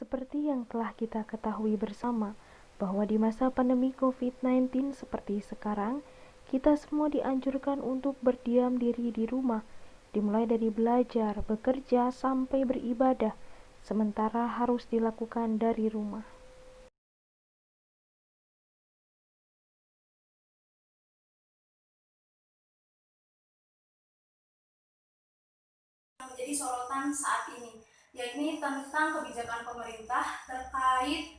Seperti yang telah kita ketahui bersama, bahwa di masa pandemi COVID-19 seperti sekarang, kita semua dianjurkan untuk berdiam diri di rumah, dimulai dari belajar, bekerja, sampai beribadah, sementara harus dilakukan dari rumah. Menjadi sorotan saat ini, yakni tentang kebijakan pemerintah terkait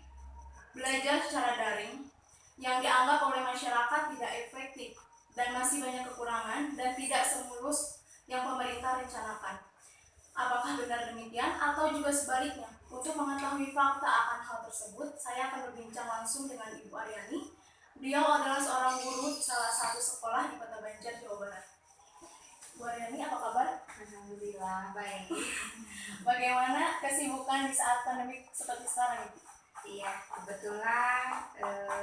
belajar secara daring yang dianggap oleh masyarakat tidak efektif dan masih banyak kekurangan dan tidak semulus yang pemerintah rencanakan. Apakah benar demikian atau juga sebaliknya? Untuk mengetahui fakta akan hal tersebut, saya akan berbincang langsung dengan Ibu Aryani. Beliau adalah seorang guru salah satu sekolah di Kota Banjar, Jawa Barat. Bu Aryani, apa kabar? Alhamdulillah, baik. Bagaimana kesibukan di saat pandemi seperti sekarang ini? Iya, kebetulan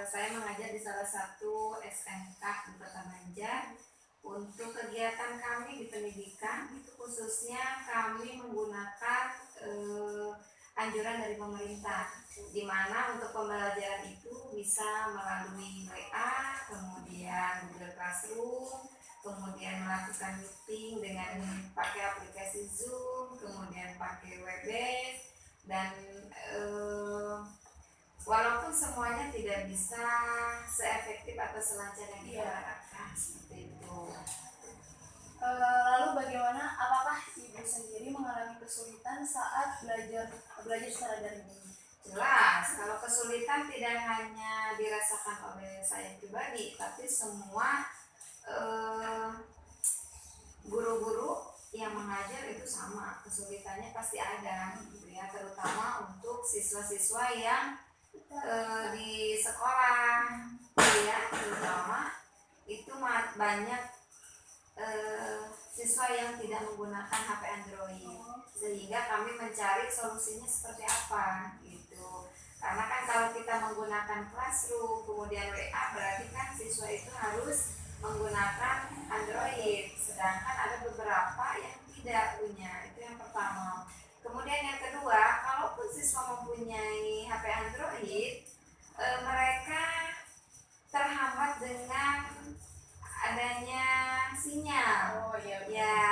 saya mengajar di salah satu SMK di Kota Banjar. Untuk kegiatan kami di pendidikan itu khususnya kami menggunakan anjuran dari pemerintah, di mana untuk pembelajaran itu bisa melalui WA, kemudian Google Classroom, kemudian melakukan meeting dengan pakai aplikasi Zoom, kemudian pakai Webex, dan walaupun semuanya tidak bisa seefektif atau selancar yang kita harapkan, seperti itu. Lalu bagaimana? Apakah Ibu sendiri mengalami kesulitan saat belajar secara daring ini? Jelas, kalau kesulitan tidak hanya dirasakan oleh saya pribadi, tapi semua guru-guru yang mengajar itu sama, kesulitannya pasti ada, gitu ya, terutama untuk siswa-siswa yang di sekolah, ya, terutama itu banyak siswa yang tidak menggunakan HP Android, sehingga kami mencari solusinya seperti apa gitu. Karena kan kalau kita menggunakan Classroom kemudian WA, berarti kan siswa itu harus menggunakan Android, sedangkan ada beberapa yang tidak punya. Itu yang pertama. Kemudian yang kedua, kalaupun siswa mempunyai HP Android, mereka terhambat dengan adanya sinyal. Oh iya. Ya,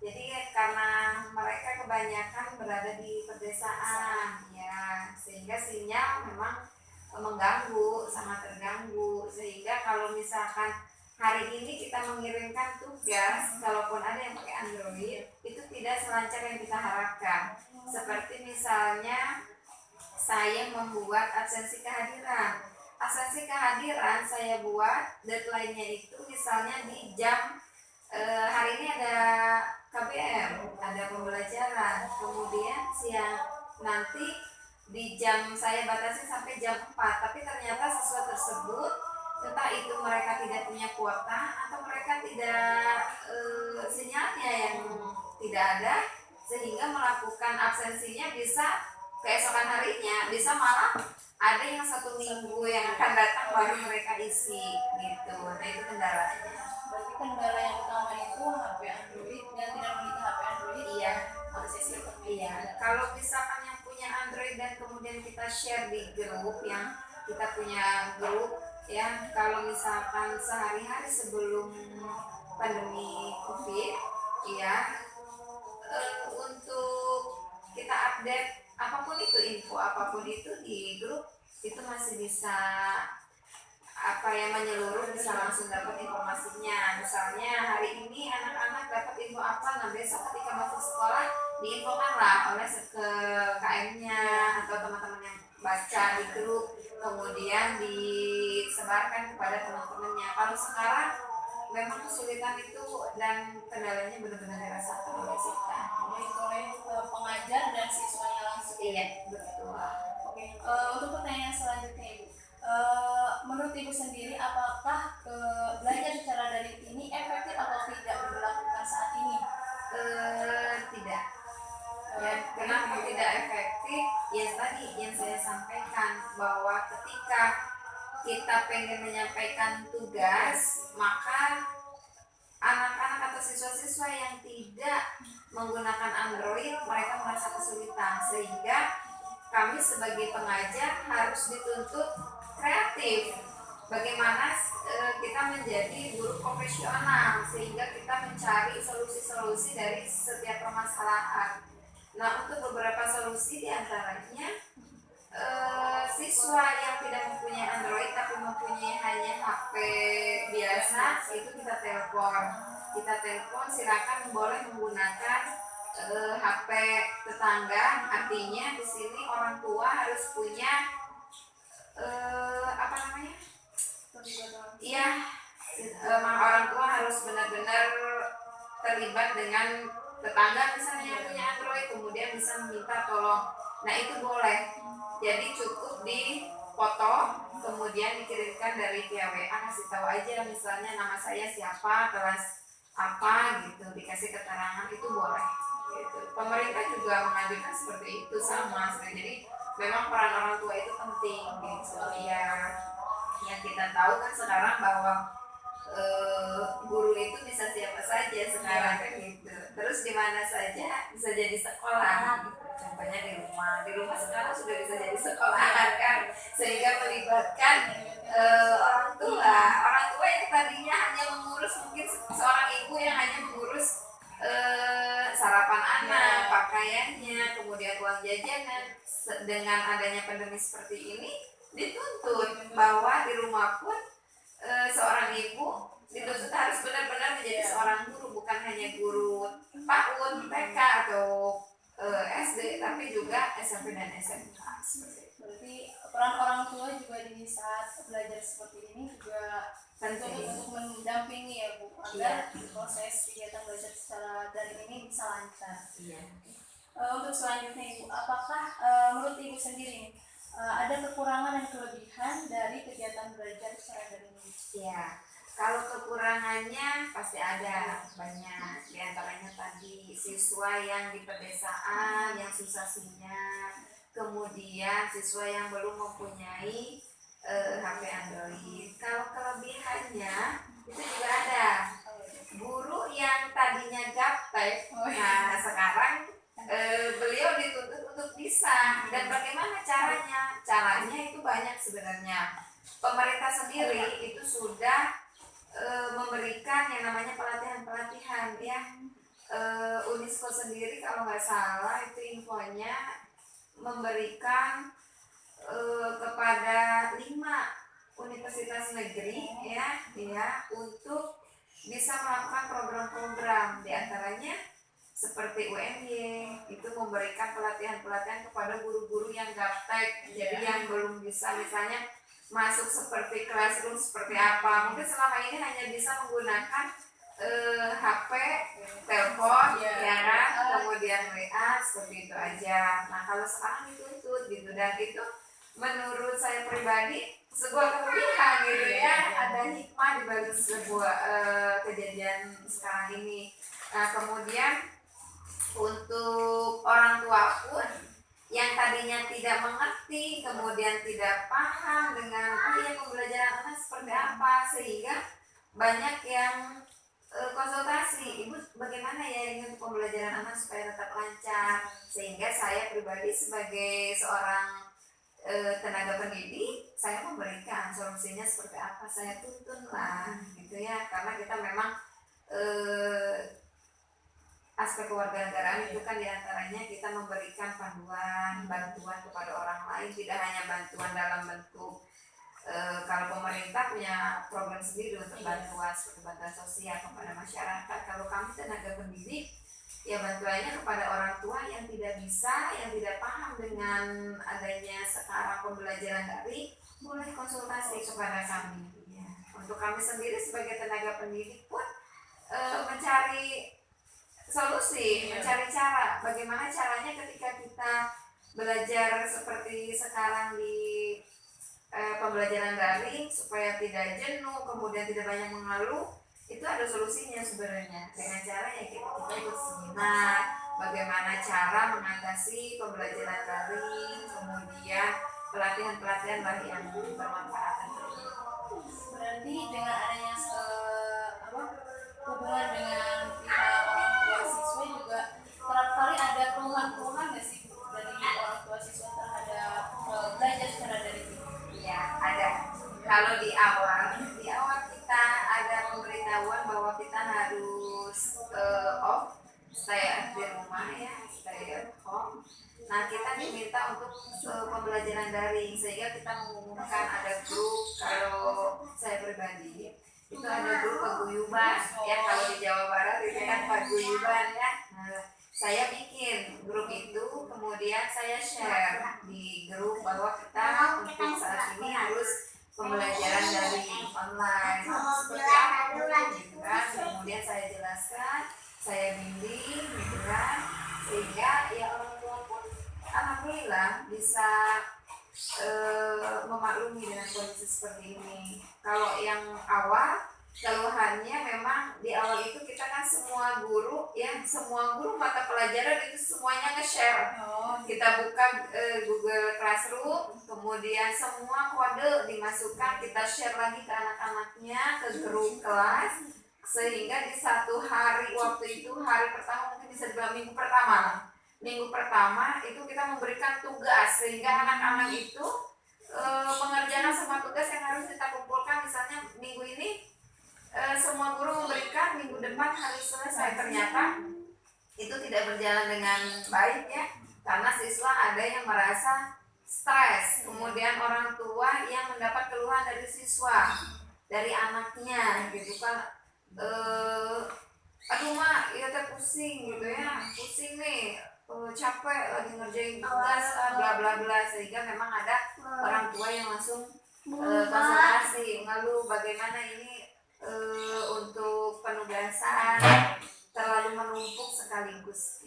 jadi karena mereka kebanyakan berada di pedesaan, ya, sehingga sinyal memang mengganggu, sangat terganggu. Sehingga kalau misalkan hari ini kita mengirimkan tugas, kalaupun ada yang pakai Android, itu tidak selancar yang kita harapkan. Seperti misalnya saya membuat absensi kehadiran. Absensi kehadiran saya buat, deadline-nya itu misalnya di jam hari ini ada KBM, ada pembelajaran, kemudian siang nanti di jam saya batasi sampai jam 4, tapi ternyata siswa tersebut entah itu mereka tidak punya kuota atau mereka tidak sinyalnya yang tidak ada, sehingga melakukan absensinya bisa keesokan harinya, bisa malah ada yang 1 minggu yang akan datang baru mereka isi gitu. Nah itu kendalanya. Berarti kendala yang utama itu HP Android dan tidak memiliki HP Android. Iya. Akses internet. Iya. Kalau misalkan yang punya Android dan kemudian kita share di grup, yang kita punya grup ya, kalau misalkan sehari-hari sebelum pandemi COVID, ya, untuk kita update apapun itu, info apapun itu di grup, itu masih bisa menyeluruh, bisa langsung dapat informasinya. Misalnya hari ini anak-anak dapat info apa, nah besok ketika masuk sekolah diinfokanlah oleh ke KM-nya atau teman-teman yang baca di grup, kemudian disebarkan kepada teman-temannya. Kalau sekarang memang kesulitan itu dan kendalanya benar-benar dirasakan oleh kita, Baik oleh pengajar dan siswanya langsung. iya betul. Oke, untuk pertanyaan selanjutnya Ibu, menurut Ibu sendiri apakah belajar secara daring ini efektif atau tidak dilakukan saat ini? Tidak. Ya, kenapa tidak efektif? Ya tadi yang saya sampaikan, bahwa ketika kita pengen menyampaikan tugas, maka anak-anak atau siswa-siswa yang tidak menggunakan Android, mereka merasa kesulitan, sehingga kami sebagai pengajar harus dituntut kreatif. Bagaimana kita menjadi guru profesional sehingga kita mencari solusi-solusi dari setiap permasalahan. Nah, untuk beberapa solusi diantaranya siswa yang tidak mempunyai Android tapi mempunyai hanya HP biasa, itu kita telepon. Silakan boleh menggunakan HP tetangga. Artinya di sini orang tua harus punya apa namanya? Iya, orang tua harus benar-benar terlibat dengan tetangga misalnya yang punya Android, kemudian bisa meminta tolong. Nah, itu boleh. Jadi cukup di foto, kemudian dikirimkan dari via WA, kasih tahu aja misalnya nama saya siapa, kelas apa gitu, dikasih keterangan, itu boleh gitu. Pemerintah juga mengajukan seperti itu sama. Jadi memang peran orang tua itu penting gitu ya. Yang kita tahu kan sekarang bahwa guru itu bisa siapa saja sekarang kan gitu. Terus di mana saja bisa jadi sekolah gitu. Contohnya di rumah sekarang sudah bisa jadi sekolahan kan, sehingga melibatkan orang tua yang tadinya hanya mengurus, mungkin seorang ibu yang hanya mengurus sarapan anak, pakaiannya, kemudian uang jajanan. Dengan adanya pandemi seperti ini dituntut bahwa di rumah pun seorang ibu dituntut harus benar-benar menjadi seorang guru, bukan hanya guru PAUD, TK atau SD, tapi juga SMP dan SMK. Berarti peran orang tua juga di saat belajar seperti ini juga penting untuk mendampingi ya Bu, agar proses kegiatan belajar secara daring ini bisa lancar. Untuk selanjutnya Ibu, apakah menurut Ibu sendiri ada kekurangan dan kelebihan dari kegiatan belajar secara daring ini? Ya, kalau kekurangannya pasti ada banyak. Di antaranya tadi siswa yang di pedesaan yang susah sinyal, kemudian siswa yang belum mempunyai HP Android. Kalau kelebihannya itu juga ada. Guru yang tadinya gaptek, nah sekarang beliau dituntut untuk bisa. Dan bagaimana caranya? Caranya itu banyak sebenarnya. Pemerintah sendiri itu sudah memberikan yang namanya pelatihan ya. UNESCO sendiri kalau nggak salah itu infonya memberikan kepada 5 universitas negeri ya untuk bisa melakukan program-program, diantaranya seperti UNY itu memberikan pelatihan-pelatihan kepada guru-guru yang gaptek, jadi yang belum bisa misalnya masuk seperti classroom seperti apa, mungkin selama ini hanya bisa menggunakan HP, telepon, ya kan, kemudian WA seperti itu aja. Nah kalau sekarang dituntut gitu, dan itu menurut saya pribadi sebuah kelebihan gitu ya, ada hikmah di balik sebuah kejadian sekarang ini. Nah kemudian untuk orang tua pun yang tadinya tidak mengerti, kemudian tidak paham dengan pembelajaran anak seperti apa, sehingga banyak yang konsultasi, Ibu bagaimana ya ini untuk pembelajaran anak supaya tetap lancar. Sehingga saya pribadi sebagai seorang tenaga pendidik, saya memberikan solusinya seperti apa, saya tuntun lah gitu ya, karena kita memang aspek kewarganegaraan itu kan diantaranya kita memberikan panduan, bantuan kepada orang lain, tidak hanya bantuan dalam bentuk kalau pemerintah punya program sendiri untuk bantuan seperti bantuan sosial kepada masyarakat. Kalau kami tenaga pendidik, ya bantuannya kepada orang tua yang tidak bisa, yang tidak paham dengan adanya sekarang pembelajaran daring, boleh konsultasi kepada kami. Ya. Untuk kami sendiri sebagai tenaga pendidik pun mencari solusi, mencari cara bagaimana caranya ketika kita belajar seperti sekarang di pembelajaran daring supaya tidak jenuh, kemudian tidak banyak mengeluh. Itu ada solusinya sebenarnya, dengan cara ya kita ikut seminar bagaimana cara mengatasi pembelajaran daring, kemudian pelatihan-pelatihan lah yang bermanfaat. Berarti dengan adanya hubungan dengan pihak orang tua siswa juga kerap kali ada keluhan-keluhan nggak sih dari orang tua siswa terhadap pemberitahuan bahwa kita harus off, stay di rumah ya, stay at home. Nah kita diminta untuk pembelajaran daring, sehingga kita mengumumkan ada grup. Kalau saya pribadi itu ada grup paguyuban ya, kalau di Jawa Barat itu kan paguyuban ya. Nah, saya bikin grup itu, kemudian saya share di grup bahwa kita untuk saat ini harus pembelajaran dari online seperti apa gitu kan. Kemudian saya jelaskan, saya bimbing gitu kan, sehingga ya orang tua pun alhamdulillah bisa memaklumi dengan kondisi seperti ini. Kalau yang awal keluhannya memang di awal itu kita kan semua guru ya, semua guru mata pelajaran itu semuanya nge-share. Kita buka Google Classroom, kemudian semua kode dimasukkan, kita share lagi ke anak-anaknya, ke grup kelas, sehingga di satu hari waktu itu, hari pertama mungkin bisa dibilang minggu pertama itu kita memberikan tugas, sehingga anak-anak itu mengerjakan semua tugas yang harus kita kumpulkan. Misalnya minggu ini semua guru memberikan, minggu depan harus selesai. Ternyata itu tidak berjalan dengan baik ya, karena siswa ada yang merasa stres, kemudian orang tua yang mendapat keluhan dari siswa, dari anaknya gitu kan, aduh mak, ya teh pusing gitu ya, pusing nih, capek lagi ngerjain tugas, bla bla bla, sehingga memang ada orang tua yang langsung konsultasi, lalu bagaimana ini untuk penugasan terlalu menumpuk sekaligus.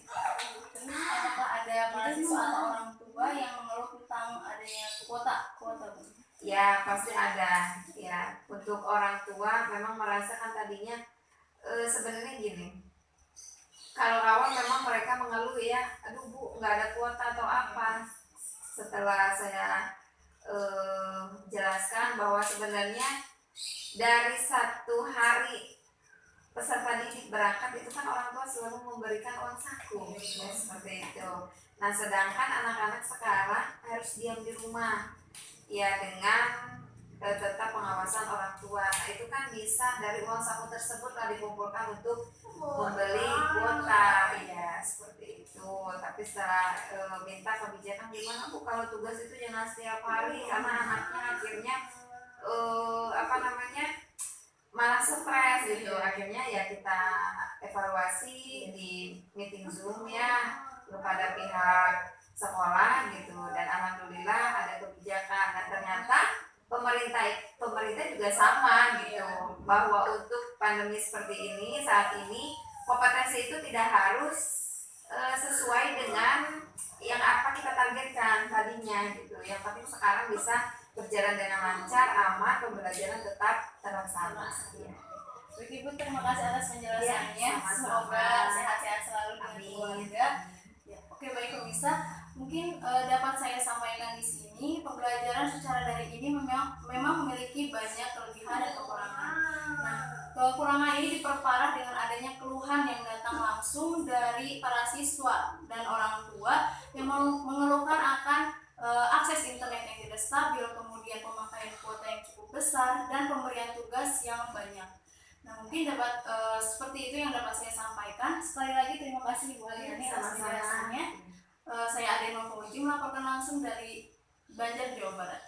Apakah ada mahasiswa atau orang tua yang mengeluh tentang adanya kuota? Ya pasti ada ya. Untuk orang tua memang merasakan tadinya sebenarnya gini, kalau awal memang mereka mengeluh ya, aduh bu nggak ada kuota atau apa. Setelah saya jelaskan bahwa sebenarnya dari satu hari peserta didik berangkat itu kan orang tua selalu memberikan uang saku ya, seperti itu. Nah sedangkan anak-anak sekarang harus diam di rumah ya, dengan tetap pengawasan orang tua. Nah itu kan bisa dari uang saku tersebut lah dikumpulkan untuk membeli kuota ya, seperti itu. Tapi setelah minta kebijakan gimana bu kalau tugas itu jangan setiap hari, karena anaknya akhirnya malah stres gitu. Akhirnya ya kita evaluasi di meeting Zoom ya kepada pihak sekolah gitu, dan alhamdulillah ada kebijakan. Dan ternyata pemerintah juga sama gitu, bahwa untuk pandemi seperti ini saat ini kompetensi itu tidak harus sesuai dengan yang apa kita targetkan tadinya gitu. Yang penting sekarang bisa berjalan dengan lancar, aman, pembelajaran tetap terlaksana. Ya. Baik Ibu, terima kasih atas penjelasannya. Ya, semoga sehat-sehat selalu dengan keluarga. Ya, oke baik pemirsa, mungkin dapat saya sampaikan di sini, pembelajaran secara daring ini memang memiliki banyak kelebihan dan kekurangan. Nah, kekurangan ini diperparah dengan adanya keluhan yang datang langsung dari para siswa dan orang tua yang mengeluhkan akan akses internet yang tidak stabil, kemudian pemakaian kuota yang cukup besar, dan pemberian tugas yang banyak. Nah mungkin dapat seperti itu yang dapat saya sampaikan. Sekali lagi terima kasih Bu Aliani atas penjelasannya. Saya Aden Mafauji melaporkan langsung dari Banjar, Jawa Barat.